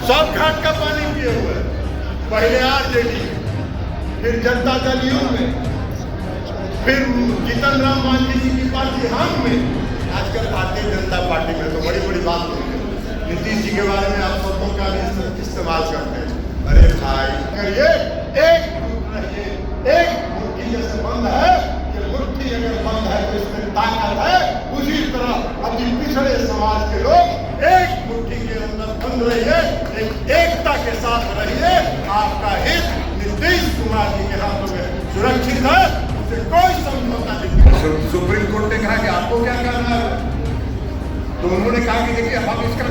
सब घाट का पानी पिए हुए, पहले आरजेडी, फिर जनता दल यू में, फिर जीतन राम मांझी जी की पार्टी हम में, आजकल भारतीय जनता पार्टी में। तो बड़ी बड़ी बात होती है। नीतीश जी के बारे में आप शब्दों का भी इस्तेमाल करते हैं। अरे भाई, अगर ये एक मुट्ठी जैसे बंद है, ये मुट्ठी अगर बंद है तो इसमें ताकत है। उसी तरह अपनी पिछड़े समाज के लोग एक मुट्ठी के अंदर बंद रहिए, एक एकता के साथ रहिए। आपका हित नीतीश कुमार जी के हाथों में सुरक्षित है, उससे कोई समझौता नहीं। सुप्रीम कोर्ट ने कहा कि आपको क्या करना है, तो उन्होंने कहा कि देखिए हम इसका न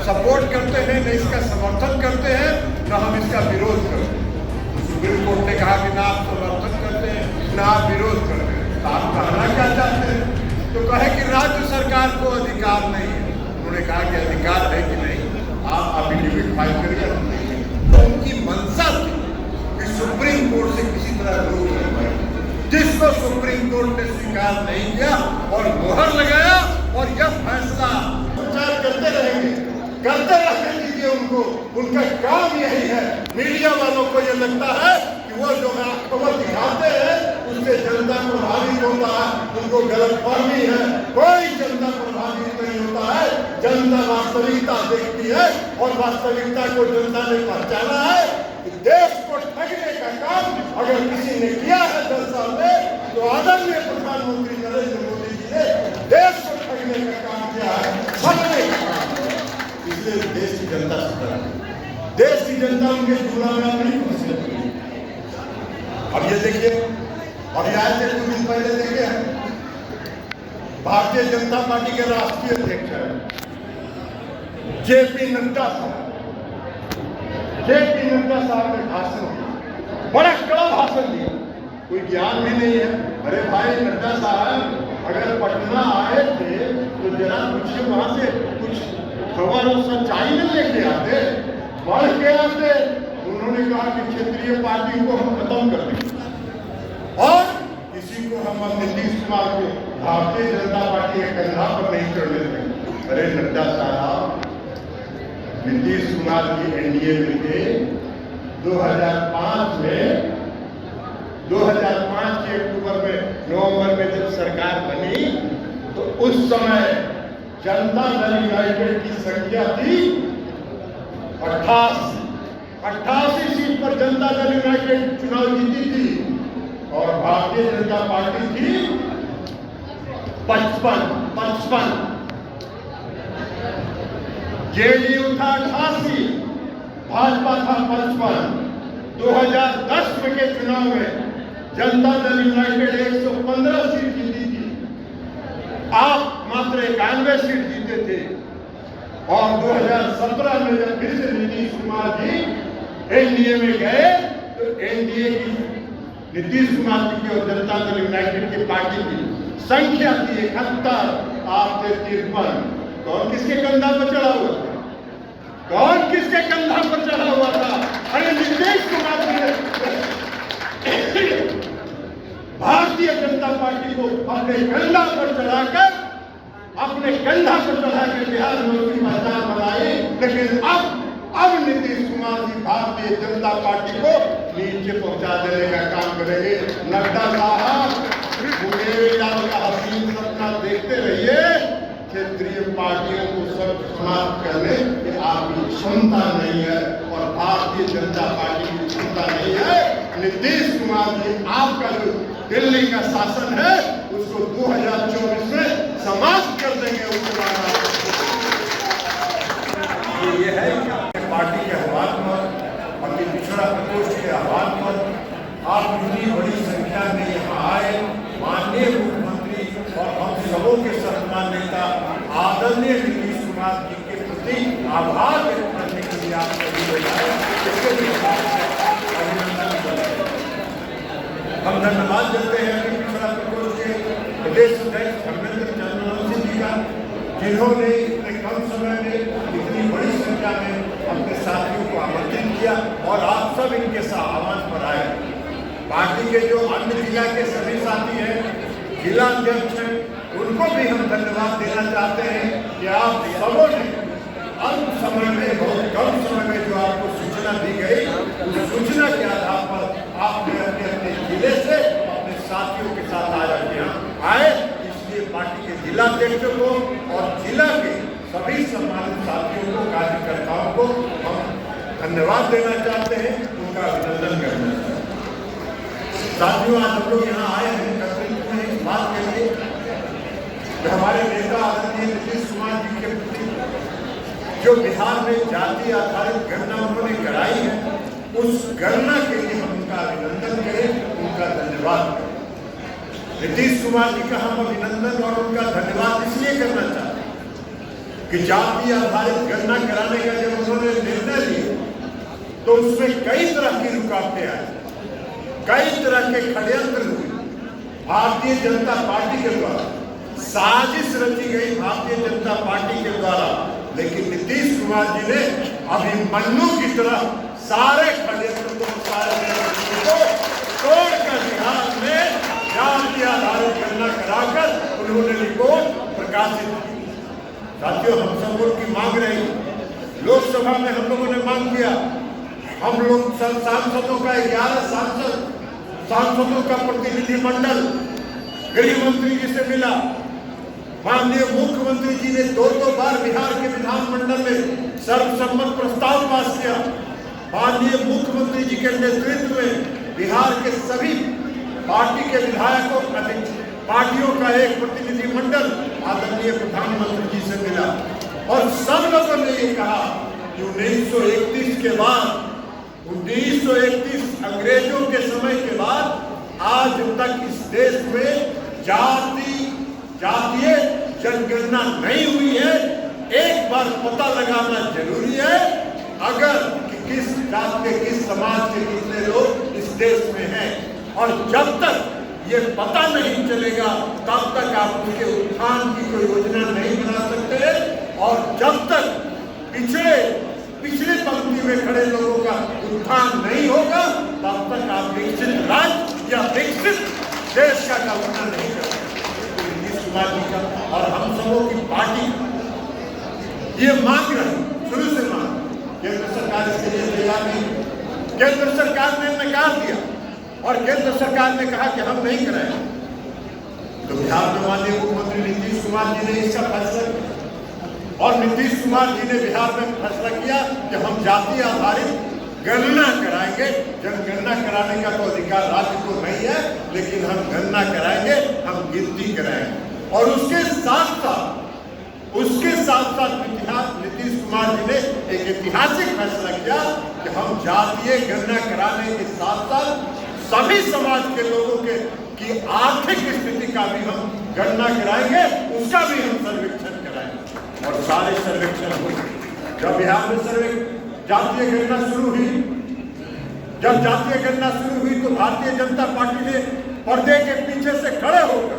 सपोर्ट करते हैं, न इसका समर्थन करते हैं, न हम इसका विरोध करते हैं। सुप्रीम कोर्ट ने कहा कि ना आप समर्थन करते हैं, ना आप विरोध करते हैं, तो आप कहना क्या चाहते हैं? तो कहे कि राज्य सरकार को अधिकार नहीं है। उन्होंने कहा कि अधिकार है कि नहीं, आप एफिडेविट फाइल करके रखेंगे। तो उनकी मंशा थी कि सुप्रीम कोर्ट से किसी तरह रोक नहीं पाए, जिसको सुप्रीम कोर्ट ने स्वीकार नहीं किया और मोहर लगाया। और यह फैसला प्रचार करते रहेंगे, करते रहने दीजिए उनको। उनका काम यही है। मीडिया वालों को यह लगता है कि वो जो है खबर दिखाते हैं उससे जनता प्रभावित होता है, उनको गलतफहमी है। कोई जनता प्रभावित नहीं होता है। जनता वास्तविकता देखती है और वास्तविकता को जनता ने पहचाना है। देश को ठगने का काम अगर किसी ने किया है 10 साल में, तो आदरणीय प्रधानमंत्री नरेंद्र मोदी जी ने देश को ठगने का काम किया है, ठगने का काम। इसलिए देश की जनता सुधर, देश की जनता उनके चुनाव में नहीं पहुंच सकती। अब ये देखिए, अभी आए थे कुछ दिन पहले, देखे भारतीय जनता पार्टी के राष्ट्रीय अध्यक्ष है जेपी नड्डा साहब। जेपी नड्डा साहब ने भाषण दिया, बड़ा कड़ा भाषण दिया, कोई ज्ञान भी नहीं है। अरे भाई नड्डा साहब, अगर पटना आए थे तो जरा पूछिए, वहां से कुछ खबर और सच्चाई न लेके आते, बढ़ के आते। उन्होंने कहा कि क्षेत्रीय पार्टी को हम खत्म कर देंगे और किसी को हम नीतीश कुमार को भारतीय जनता पार्टी के कंधा पर नहीं चढ़ने देंगे। अरे नड्डा साहब, नीतीश कुमार की एनडीए में थे 2005 में, 2005 के नवंबर में जब सरकार बनी तो उस समय जनता दल यूनाइटेड की संख्या थी 88 सीट पर जनता दल यूनाइटेड चुनाव जीती थी और भारतीय जनता पार्टी थी 55। जेडीयू था 88, भाजपा था 55। 2010 के चुनाव में जनता दल यूनाइटेड 115 सीट जीती थी, आप मात्र 91 सीट जीते थे। और 2017 में जब फिर से नीतीश कुमार जी एनडीए में गए तो एनडीए की नीतीश कुमार जी की और जनता दल यूनाइटेड की पार्टी की संख्या थी 71, आप थे 53। कौन किसके कंधा पर चढ़ा हुआ था? कौन किसके कंधा पर चढ़ा हुआ था? अरे नीतीश कुमार जी भारतीय जनता पार्टी को अपने कंधा पर चढ़ाकर, अपने कंधा पर चढ़ाकर बिहार में उसकी पहचान बनाई। लेकिन अब नीतीश कुमार जी भारतीय जनता पार्टी को नीचे पहुंचा देने का काम करेंगे। नड्डा साहब, मुंगेर का हसीन सपना देखते रहिए। क्षेत्रीय पार्टियों को सब समाप्त करने की आपकी क्षमता नहीं है और भारतीय जनता पार्टी की क्षमता नहीं है। नीतीश कुमार जी, आपका जो दिल्ली का शासन है उसको 2024 में समाप्त कर देंगे। उसके बाद ये है पार्टी के आह्वान पर, अपनी पिछड़ा प्रकोष्ठ के आह्वान पर आप इतनी बड़ी संख्या में यहाँ आए। माननीय मुख्यमंत्री और हम सबों के सम्मान नेता आदरणीय नीतीश कुमार जी के प्रति आभार व्यक्त करने के लिए आप सभी लोग आए, इसके लिए अभिनंदन करते हैं। हम धन्यवाद देते हैं कि पिछड़ा प्रकोष्ठ के प्रदेश अध्यक्ष धर्मेंद्र चंद्रवंशी जी का, जिन्होंने इतने कम समय में इतनी बड़ी संख्या में अपने साथियों को आमंत्रित किया और आप सब इनके आह्वान पर आए। पार्टी के जो अन्य जिला के सभी साथी हैं, जिला अध्यक्ष हैं, उनको भी हम धन्यवाद देना चाहते हैं कि आप सबों ने अल्प समय में, बहुत कम समय धन्यवाद देना चाहते हैं, उनका अभिनंदन करना चाहते हैं। साथियों, आज हम लोग यहाँ आए हैं एकत्रित में इस बात के लिए कि हमारे नेता आदरणीय नीतीश कुमार जी के प्रति जो बिहार में जाति आधारित गणना उन्होंने कराई है, उस गणना के लिए हम उनका अभिनंदन करें, उनका धन्यवाद करें। नीतीश कुमार जी का हम अभिनंदन और उनका धन्यवाद इसलिए करना चाहते हैं कि जाति आधारित गणना कराने का जब उन्होंने निर्णय लिया तो उसमें कई तरह की रुकावटें आई, कई तरह के षड्यंत्र हुए। भारतीय जनता पार्टी के द्वारा साजिश रची गई, भारतीय जनता पार्टी के द्वारा, लेकिन नीतीश कुमार जी ने अभिमन्यु की तरह सारे षड्यंत्र को तोड़कर बिहार में जाति आधारित गणना कराकर उन्होंने रिपोर्ट प्रकाशित की। साथियों, हम सब लोग की मांग रही, लोकसभा में हम लोगों ने मांग किया, हम लोग सांसदों का 11 सांसदों का प्रतिनिधिमंडल गृह मंत्री जी से मिला। माननीय मुख्यमंत्री जी ने दो बार बिहार के विधानमंडल में सर्वसम्मत प्रस्ताव पास किया। माननीय मुख्यमंत्री जी के नेतृत्व में बिहार के सभी पार्टी के विधायकों, पार्टियों का एक प्रतिनिधिमंडल आदरणीय प्रधानमंत्री जी से मिला और सब लोगों ने ये कहा कि 1931 के बाद, 1931 अंग्रेजों के समय के बाद आज तक इस देश में जातीय जनगणना नहीं हुई है। एक बार पता लगाना जरूरी है अगर कि किस जात के, किस समाज के कितने लोग इस देश में हैं, और जब तक ये पता नहीं चलेगा तब तक आप उनके उत्थान की कोई योजना नहीं बना सकते, और जब तक पिछले पंक्ति में खड़े लोगों का उत्थान नहीं होगा तब तक आप विकसित राज्य या विकसित देश का कल्पना नहीं कर सकते। नीतीश कुमार जी का और हम सबों की पार्टी ये मांग रही, शुरू से मांग, केंद्र सरकार इसके लिए तैयार नहीं। केंद्र सरकार ने नकार दिया और केंद्र सरकार ने कहा कि हम नहीं कराएंगे। तो बिहार में माननीय मुख्यमंत्री नीतीश कुमार जी ने इसका फैसला किया और नीतीश कुमार जी ने बिहार में फैसला किया कि हम जाति आधारित गणना कराएंगे। जनगणना कराने का तो अधिकार राज्य को नहीं है, लेकिन हम गणना कराएंगे, हम गिनती कराएंगे। और उसके साथ साथ नीतीश कुमार जी ने एक ऐतिहासिक फैसला किया कि हम जातीय गणना कराने के साथ साथ सभी समाज के लोगों की आर्थिक स्थिति का भी हम गणना कराएंगे, उसका भी हम सर्वेक्षण कराएंगे। और सारे सर्वेक्षण हुए। जब बिहार में जातीय गणना शुरू हुई, तो भारतीय जनता पार्टी ने पर्दे के पीछे से खड़े होकर,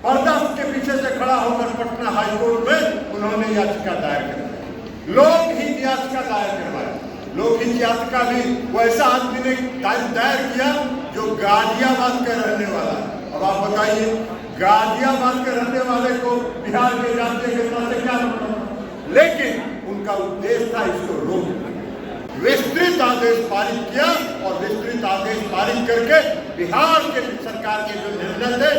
पर्दा के पीछे से खड़ा होकर पटना हाईकोर्ट में उन्होंने याचिका दायर करवाई, लोकहित याचिका दायर करवाई। लोकहित याचिका भी वैसा आदमी ने दायर किया जो गाजियाबाद का रहने वाला है। अब आप बताइए, गाजियाबाद के रहने वाले को बिहार के जातीय गणना से क्या मतलब? लेकिन उनका उद्देश्य था इसको रोकना। विस्तृत आदेश पारित किया और विस्तृत आदेश पारित करके बिहार के सरकार के जो निर्णय थे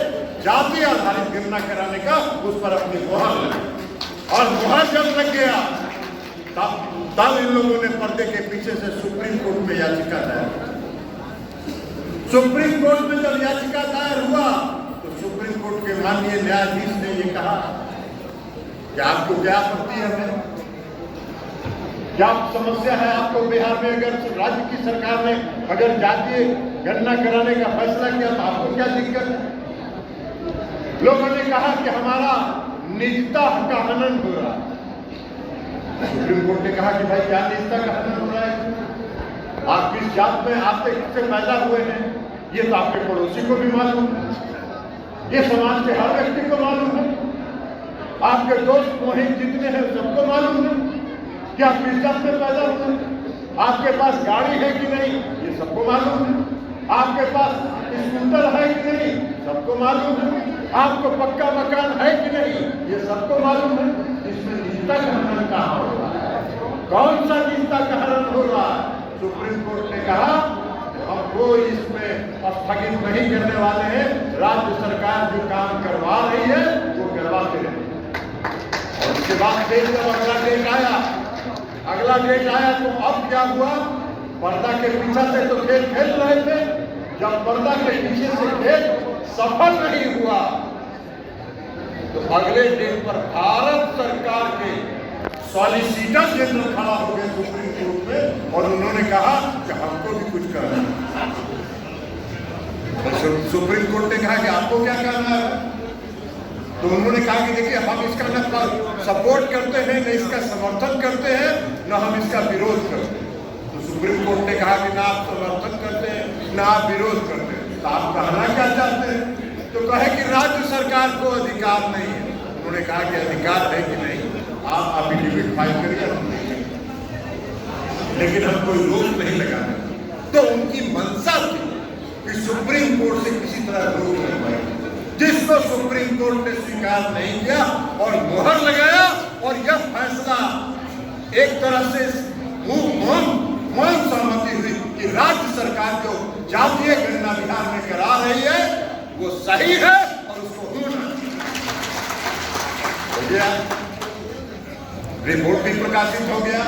जाति आधारित गणना कराने का, उस पर अपनी मुहर लगी। और मुहर जब लग गया तब इन लोगों ने पर्दे के पीछे से सुप्रीम कोर्ट में याचिका दायर। सुप्रीम कोर्ट में जब याचिका दायर हुआ तो सुप्रीम कोर्ट के माननीय न्यायाधीश ने ये कहा कि आपको क्या आपत्ति है, क्या समस्या है आपको बिहार में? अगर राज्य की सरकार ने अगर जातीय गणना कराने का फैसला किया तो आपको क्या दिक्कत है? लोगों ने कहा कि हमारा निजता का हनन हो रहा है। सुप्रीम कोर्ट ने कहा कि भाई क्या निजता का हनन हो रहा है? आप किस जात में आपसे किससे पैदा हुए हैं ये तो आपके पड़ोसी को भी मालूम है, ये समाज के हर व्यक्ति को मालूम है, आपके दोस्त मोहित जितने हैं सबको मालूम है कि आप किस जात में पैदा हुए, आपके पास गाड़ी है कि नहीं ये सबको मालूम है, आपके पास स्कूटर है कि नहीं सबको मालूम है, आपको पक्का मकान है कि नहीं ये सबको मालूम है। इसमें निजता का हनन कहाँ हो रहा है? कौन सा निजता का हनन हो रहा है? सुप्रीम कोर्ट ने कहा हम कोई इसमें स्थगित नहीं करने वाले हैं, राज्य सरकार जो काम करवा रही है वो करवाते रहे। और उसके बाद देश जब अगला डेट आया, अगला डेट आया तो अब क्या हुआ, पर्दा के पीछे से तो खेल खेल रहे थे, जब पर्दा के पीछे से खेल सफल नहीं हुआ तो अगले दिन पर भारत सरकार के सॉलिसिटर जनरल खड़ा हो गए सुप्रीम कोर्ट में और उन्होंने कहा कि हमको भी कुछ करना है। तो सुप्रीम कोर्ट ने कहा कि आपको क्या करना है, तो उन्होंने कहा कि देखिए हम इसका न सपोर्ट करते हैं, न इसका समर्थन करते हैं, न हम इसका विरोध करते हैं। तो सुप्रीम कोर्ट ने कहा कि ना आप समर्थन करते हैं ना आप विरोध करते हैं, तो आप कहना क्या चाहते हैं? तो कहे कि राज्य सरकार को अधिकार नहीं है। उन्होंने कहा कि अधिकार है कि नहीं, आप एफिडेविट फाइल करिए, लेकिन हम कोई रोक नहीं लगाने। तो उनकी मंशा थी कि सुप्रीम कोर्ट से किसी तरह रोक नहीं पाएगी, जिसको सुप्रीम कोर्ट ने स्वीकार नहीं किया और मुहर लगाया। और यह फैसला एक तरह से मौन सहमति हुई कि राज्य सरकार जो जातीय गणना बिहार में करा रही है वो सही है और उसको होना हो गया। रिपोर्ट भी प्रकाशित हो गया।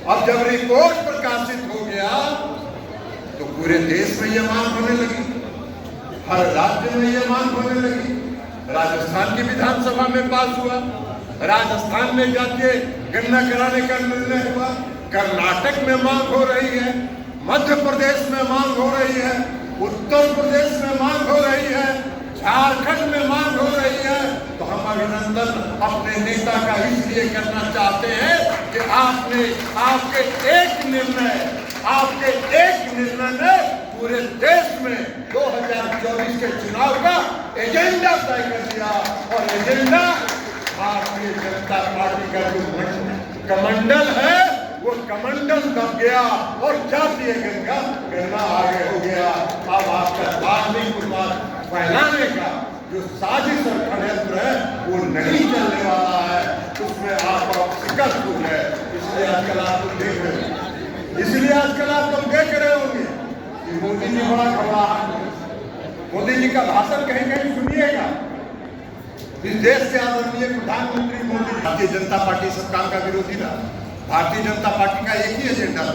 अब जब रिपोर्ट प्रकाशित हो गया तो पूरे देश में यह मांग होने लगी, हर राज्य में यह मांग होने लगी। राजस्थान की विधानसभा में पास हुआ, राजस्थान में जाके गणना कराने का निर्णय हुआ, कर्नाटक में मांग हो रही है, मध्य प्रदेश में मांग हो रही है, उत्तर प्रदेश में मांग हो रही है, झारखंड में मांग हो रही है। तो हम अभिनंदन अपने नेता का इसलिए करना चाहते हैं कि आपने आपके एक निर्णय ने पूरे देश में 2024 के चुनाव का एजेंडा तय कर दिया। और एजेंडा भारतीय जनता पार्टी का जो कमंडल है वो कमंडल दब गया और जातीय गणना आगे हो गया। अब आपका धार्मिक उन्माद फैलाने का जो साजिश और षड्यंत्र है वो नहीं चलने वाला है, उसमें आप शिकस्त हुई है। इसलिए आजकल आप लोग देख रहे हैं, इसलिए आजकल आप लोग देख रहे होंगे कि मोदी जी बड़ा घबराहट है। मोदी जी का भाषण कहीं कहीं सुनिएगा। इस देश के आदरणीय प्रधानमंत्री मोदी, भारतीय जनता पार्टी सब काम का विरोधी रहा। भारतीय जनता पार्टी का एक ही एजेंडा था,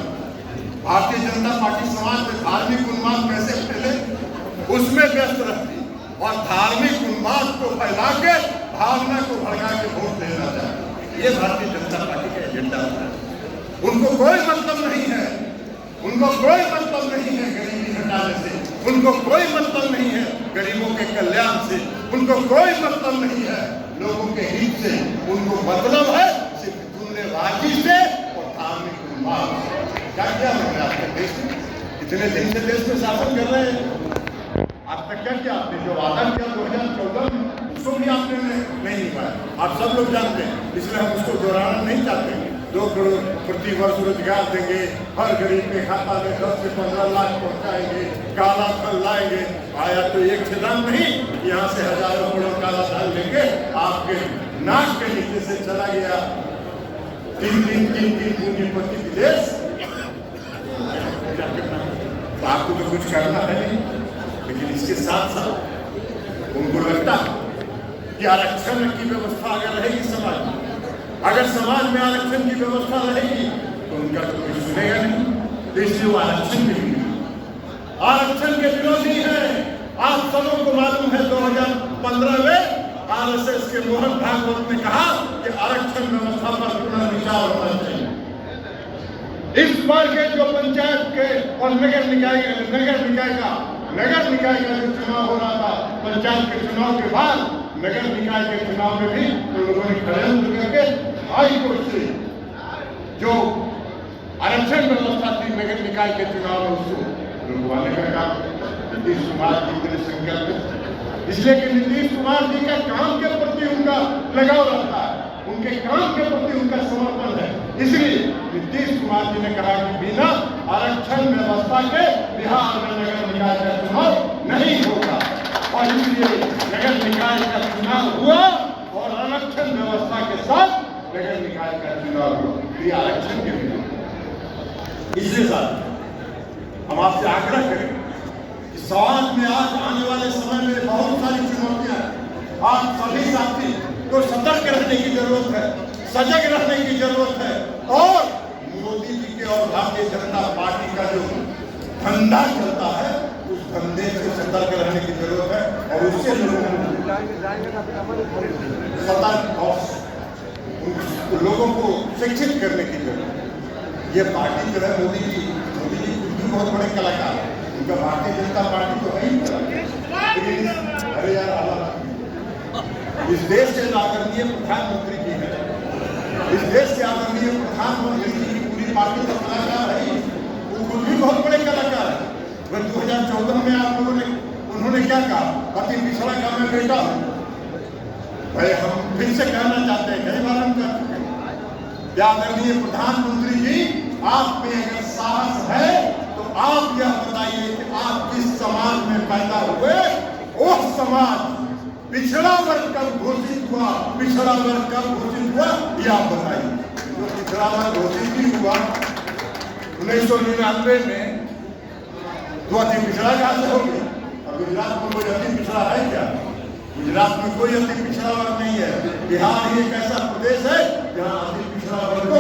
भारतीय जनता पार्टी समाज में धार्मिक उन्माद कैसे फैले उसमें व्यस्त रहती और धार्मिक उन्माद को फैला के भावना को भड़का के वोट देना चाहती। ये भारतीय जनता पार्टी का एजेंडा था। उनको कोई मतलब नहीं है, उनको कोई मतलब नहीं है गरीबी हटाने से, उनको कोई मतलब नहीं है गरीबों के कल्याण से, उनको कोई मतलब नहीं है लोगों के हित से। उनको मतलब है सिर्फ दुर्नेबाजी से और धार्मिक उन्माद से। क्या क्या हो रहा है आपके देश में? इतने दिन से देश में शासन कर रहे हैं, आज तक क्या किया आपने? जो वादा किया 2014 में उसको भी आपने नहीं निभाया। आप सब लोग जानते हैं, इसलिए हम उसको दोहराना नहीं चाहते। 2 करोड़ प्रति वर्ष रोजगार देंगे, हर गरीब के खाता में 10 से 15 लाख पहुंचाएंगे, काला धन लाएंगे। आया तो एक दाम नहीं, यहाँ से हजारों करोड़ काला धन लेंगे आपके नाक के नीचे से चला गया। 3 पूंजीपति विदेश। तो आपको तो कुछ करना है नहीं, लेकिन इसके साथ साथ उनको लगता है कि आरक्षण की व्यवस्था अगर रहेगी समाज में, अगर समाज में आरक्षण की व्यवस्था रहेगी तो उनका तो कोई सुनेगा नहीं। तो इसलिए वो आरक्षण के विरोधी हैं। आप सबों को मालूम है 2015 में आरएसएस के मोहन भागवत ने कहा कि आरक्षण व्यवस्था पर पुनर्विचार होना चाहिए। इस बार के जो पंचायत के और नगर निकाय का जो चुनाव हो रहा था, पंचायत के चुनाव के बाद नगर निकाय के चुनाव में भी उन लोगों ने षड्यंत्र करके हाई कोर्ट से जो आरक्षण व्यवस्था थी नगर निकाय के चुनाव में उसको रुकवाने का काम नीतीश कुमार जी के संकल्प। इसलिए कि नीतीश कुमार जी का काम के प्रति उनका लगाव रहता है, उनके काम के प्रति उनका समर्पण है। इसलिए नीतीश कुमार जी ने कहा कि बिना आरक्षण व्यवस्था के बिहार में नगर निकाय का चुनाव नहीं होगा। और इसलिए नगर निकाय का चुनाव हुआ और आरक्षण व्यवस्था के साथ नगर निकाय का चुनाव हुआ। ये आरक्षण के बिना। इसलिए साथ हम आपसे आग्रह करें कि समाज में आज आने वाले समय में बहुत सारी चुनौतियां हैं। आप सभी साथी को सतर्क रहने की जरूरत है, सजग रहने की जरूरत है और के और भारतीय जनता पार्टी का जो धंधा चलता है, उस धंधे से सतर्क रहने की जरूरत है और उससे लोगों को सतर्क और लोगों को शिक्षित करने की जरूरत है। ये पार्टी जो है मोदी जी खुद भी बहुत बड़े कलाकार हैं, उनका भारतीय जनता पार्टी तो है ही। अरे यार, इस देश के आदरणीय प्रधानमंत्री जी है, इस देश के आदरणीय प्रधानमंत्री जी की पूरी पार्टी का कलाकार है, वो खुद भी बहुत बड़े कलाकार है। वह 2014 में आप लोगों ने उन्होंने क्या कहा, अति पिछड़ा का मैं बेटा हूं। भाई हम फिर से कहना चाहते हैं, कई बार हम कर चुके हैं, आदरणीय प्रधानमंत्री जी, आप में अगर साहस है तो आप यह बताइए कि आप जिस समाज में पैदा हुए, वो समाज पिछड़ा वर्ग कब घोषित हुआ, पिछड़ा वर्ग कब घोषित हुआ, ये आप बताइए। तो पिछड़ा वर्ग घोषित भी हुआ 1999 में, तो अति पिछड़ा कहां से हो गया? और गुजरात में कोई अति पिछड़ा है क्या? गुजरात में कोई अति पिछड़ा वर्ग नहीं है। बिहार ही एक ऐसा प्रदेश है जहाँ अति पिछड़ा वर्ग को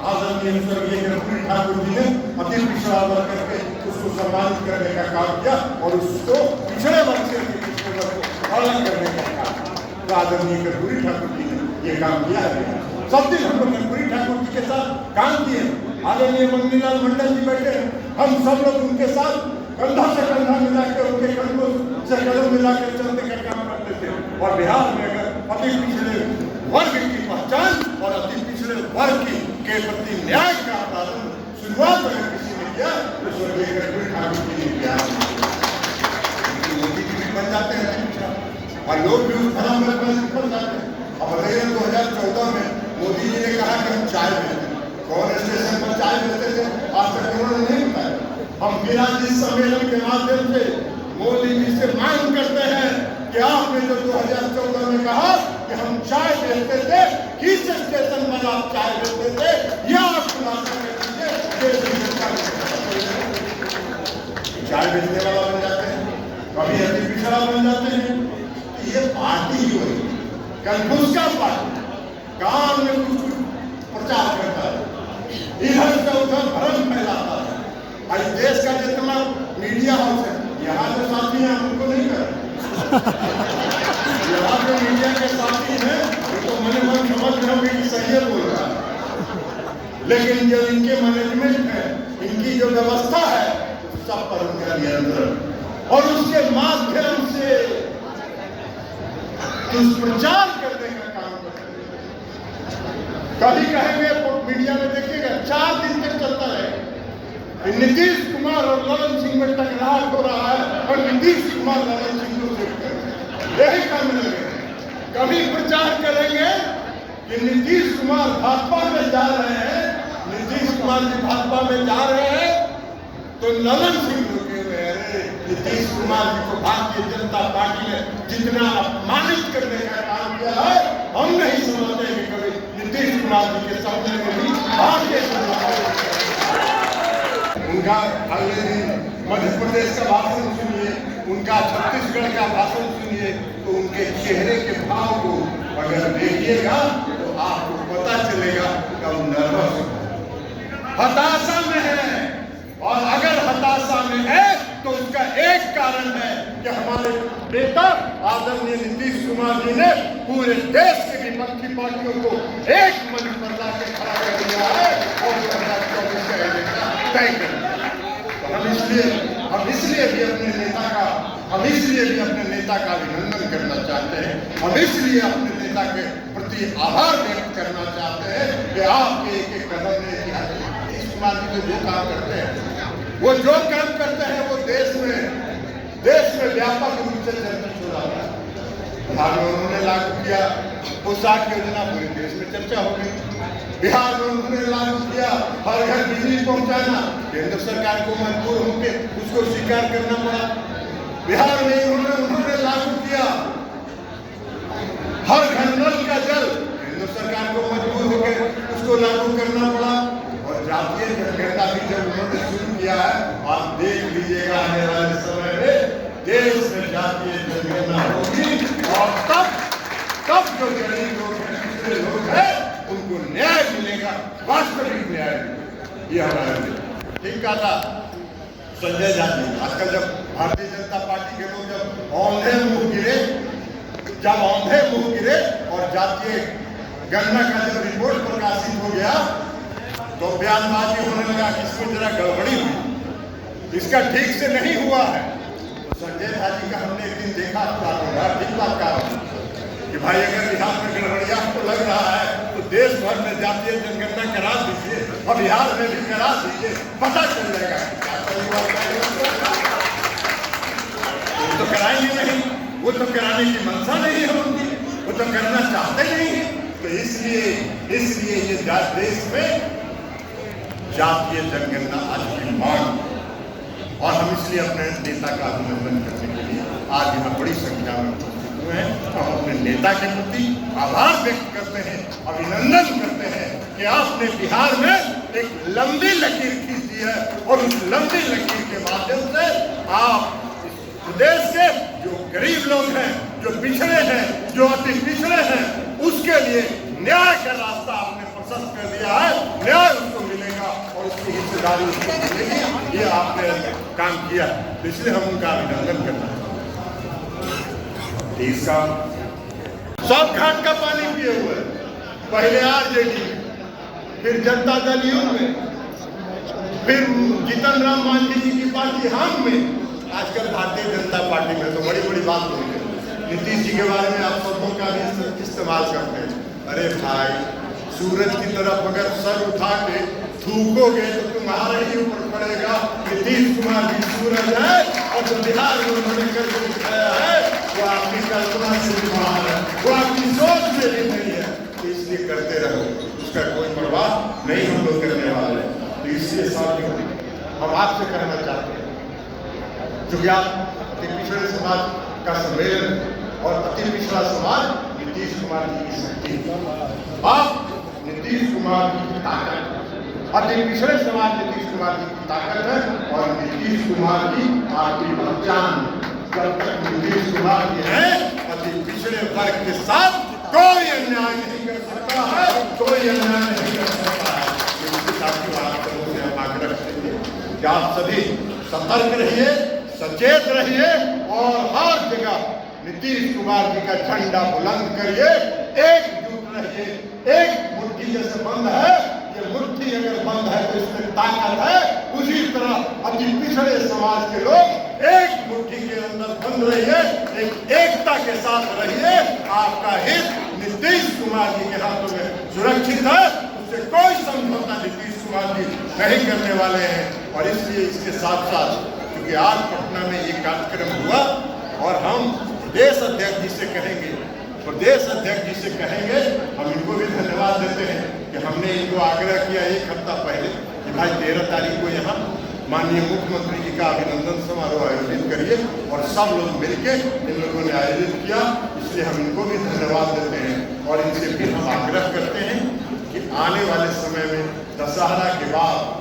आदरणीय स्वर्गीय कर्पूरी ठाकुर जी ने अति पिछड़ा वर्ग करके उसको सम्मानित करने का काम किया और उसको पिछड़े वर्ग से पिछड़े वर्ग को अलग करने का काम आदरणीय कर्पूरी ठाकुर जी ने ये काम किया है। सब दिन हम लोग कर्पूरी ठाकुर जी के साथ काम किए। आदरणीय मंगनीलाल मंडल जी बैठे, हम सब लोग उनके साथ कंधा से कंधा मिलाकर, उनके कंधों से कदम मिलाकर चलने का काम करते थे। और बिहार में अगर अति पिछड़े वर्ग की पहचान और अति पिछड़े वर्ग के प्रति न्याय का पालन शुरुआत अगर किसी ने किया तो स्वर्गीय कर्पूरी ठाकुर जी ने किया। मोदी जी भी बन जाते हैं और लोग भी उस भ्रम में बन जाते हैं। अब बताइए 2014 में मोदी जी ने कहा कि हम चाय बेचते हैं, कौन स्टेशन पर चाय बेचते थे आज तक उन्होंने नहीं बताया। हम बिना इस सम्मेलन के माध्यम से मोदी जी से मांग करते हैं कि आपने जो 2014 में कहा कि हम चाय बेचते थे, किस स्टेशन पर आप चाय बेचते थे, यह आप खुलासा कर दीजिए। चाय बेचने वाला बन जाते हैं, कभी अति पिछड़ा बन जाते हैं। ये पार्टी ही हुई कंफ्यूज का पार्टी, काम में कुछ प्रचार करता है, इधर से उधर भ्रम फैलाता है। आज देश का जितना मीडिया हाउस है, यहाँ जो साथी हैं उनको नहीं कर यहाँ जो मीडिया के साथी हैं तो मन समझ रहे होंगे कि सही है बोल रहा है, लेकिन जो इनके मैनेजमेंट है, इनकी जो व्यवस्था है, सब पर उनका नियंत्रण और उसके माध्यम से दुष्प्रचार करने का काम करते हैं। कभी कहेंगे मीडिया में देखिएगा 4 दिन तक चलता है नीतीश कुमार और ललन सिंह में टकराव हो रहा है और नीतीश कुमार ललन सिंह को यही काम लगे। कभी प्रचार करेंगे कि नीतीश कुमार भाजपा में जा रहे हैं, नीतीश कुमार जी भाजपा में जा रहे हैं, तो ललन सिंह रुके हुए हैं। नीतीश कुमार जी को भारतीय जनता पार्टी ने जितना अपमानित करने का काम किया है, हम नहीं समझते कि कभी नीतीश कुमार जी के सामने में भी भारतीय जनता पार्टी उनका अगले दिन मध्य प्रदेश का भाषण सुनिए, उनका छत्तीसगढ़ का भाषण सुनिए, तो उनके चेहरे के भाव को अगर देखिएगा तो आपको पता चलेगा कि वो नर्वस हताशा में है। और अगर हताशा में है तो उसका एक कारण है कि हमारे नेता आदरणीय नीतीश कुमार जी ने पूरे देश के विपक्षी पार्टियों को एक मंच पर लाकर खड़ा कर दिया है और 2024 का एजेंडा तय कर दिया। हम इसलिए भी अपने नेता का अभिनंदन करना चाहते हैं। हम इसलिए अपने नेता के प्रति आभार व्यक्त करना चाहते हैं कि आपके एक कदम ने नीतीश कुमार जी जो काम करते हैं, वो जो काम करते हैं वो देश में व्यापक रूप से चर्चित हो रहा है। बिहार में उन्होंने लागू किया पोशाक योजना, पूरे देश में चर्चा हो गई। बिहार में उन्होंने लागू किया हर घर बिजली पहुंचाना, केंद्र सरकार को मजबूर होकर उसको स्वीकार करना पड़ा। बिहार में उन्होंने लागू किया हर घर नल का जल, केंद्र सरकार को मजबूर होकर उसको लागू करना पड़ा। और जातीय जनगणना भी जब उन्होंने शुरू किया है, आप देख लीजिएगा आने वाले समय में देश में जातीय जनगणना होगी और तब जो गरीब लोग हैं, दूसरे लोग हैं, उनको न्याय मिलेगा, वास्तविक न्याय। ये हमारा ठीक कहा था संजय झा जी। आजकल जब भारतीय जनता पार्टी के लोग जब औंधे मुंह गिरे और जातीय गणना का जब रिपोर्ट प्रकाशित हो गया तो बयानबाजी होने लगा कि इसमें जरा गड़बड़ी हुई, इसका ठीक से नहीं हुआ है। तो संजय झा जी का हमने एक दिन देखा ठीक बात कहा कि भाई अगर बिहार में गड़बड़िया तो लग रहा है तो देश भर में जातीय जनगणना करा दीजिए और बिहार में भी करा दीजिए, पता चल जाएगा। तो कराएंगे नहीं, वो तो कराने की मंशा नहीं है उनकी, वो तो करना चाहते नहीं है। तो इसलिए ये देश में जातीय जनगणना आज की मांग, और हम इसलिए अपने नेता का अभिनंदन करने के लिए आज यहाँ बड़ी संख्या में उपस्थित हुए हैं। हम अपने नेता के प्रति आभार व्यक्त करते हैं, अभिनंदन करते हैं कि आपने बिहार में एक लंबी लकीर खींच दी है और उस लंबी लकीर के माध्यम से आप प्रदेश के जो गरीब लोग हैं, जो पिछड़े हैं, जो अति पिछड़े हैं, उसके लिए न्याय का रास्ता आपने प्रशस्त कर दिया है। न्याय उसको मिलेगा और उसकी हिस्सेदारी उसको मिलेगी। ये आपने काम किया, इसलिए हम उनका अभिनंदन करना चाहते हैं। इसका सब घाट का पानी पिए हुए, पहले आरजेडी में, फिर जनता दल यू में, फिर जीतन राम मांझी जी की पार्टी हम में, आजकल भारतीय जनता पार्टी में। तो बड़ी बड़ी बात होगी। नीतीश जी के बारे में आप शब्दों का भी इस्तेमाल करते हैं। अरे भाई, सूरज की तरफ अगर सर उठा के थूकोगे तो तुम्हारे ही ऊपर पड़ेगा। नीतीश कुमार जी सूरज है और जो बिहार में उन्होंने करके दिखाया है वो आपकी कल्पना से भी बाहर है, वो आपकी सोच में भी नहीं है। तो इसलिए करते रहो, उसका कोई परवाह नहीं हम लोग करने वाले। तो इसलिए साथियों, हम आपसे कहना चाहते हैं, क्योंकि आप अति पिछड़े समाज का सम्मेलन और अति पिछड़ा समाज नीतीश कुमार जी की शक्ति, आप नीतीश कुमार जी की ताकत, अति पिछड़े समाज नीतीश कुमार जी की ताकत है और नीतीश कुमार जी आपकी पहचान। जब तक नीतीश कुमार जी हैं, अति पिछड़े वर्ग के साथ कोई अन्याय नहीं कर सकता है, कोई अन्याय नहीं कर सकता है। इसके साथ ही आप आग्रह करते हैं कि आप सभी सतर्क रहिए, सचेत रहिए और हर जगह नीतीश कुमार जी का झंडा बुलंद करिए, एकजुट रहिए। एक मुट्ठी जैसे बंद है, ये मुट्ठी अगर बंद है तो इसमें ताकत है। उसी तरह अति पिछड़े समाज के लोग एक मुट्ठी के अंदर बंद रहिए, एक एकता के साथ रहिए। आपका हित नीतीश कुमार जी के हाथों में सुरक्षित है, उससे कोई समझौता नीतीश कुमार जी नहीं करने वाले हैं। और इसलिए इसके साथ साथ क्योंकि आज पटना में ये कार्यक्रम हुआ और हम प्रदेश अध्यक्ष जी से कहेंगे, प्रदेश अध्यक्ष जी से कहेंगे, हम इनको भी धन्यवाद देते हैं कि हमने इनको आग्रह किया एक हफ्ता पहले कि भाई 13 तारीख को यहाँ माननीय मुख्यमंत्री जी का अभिनंदन समारोह आयोजित करिए, और सब लोग मिलके इन लोगों ने आयोजित किया। इसलिए हम इनको भी धन्यवाद देते हैं और इनसे फिर हम आग्रह करते हैं कि आने वाले समय में दशहरा के बाद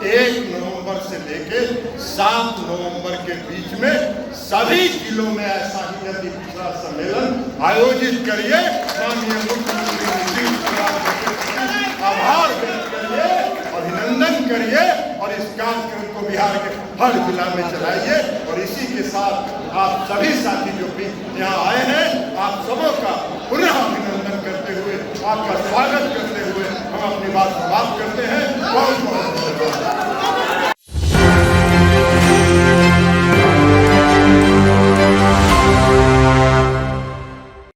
1 नवंबर से लेके 7 नवंबर के बीच में सभी जिलों में ऐसा ही अति पिछड़ा सम्मेलन आयोजित करिए। माननीय मुख्यमंत्री नीतीश कुमार जी का आभार व्यक्त करिए, अभिनंदन करिए और इस कार्यक्रम को बिहार के हर जिला में चलाइए। और इसी के साथ आप सभी साथी जो भी यहाँ आए हैं, आप सबों का पुनः अभिनंदन करते हुए, आपका स्वागत करते हुए हम अपनी बात समाप्त करते हैं। बहुत बहुत धन्यवाद।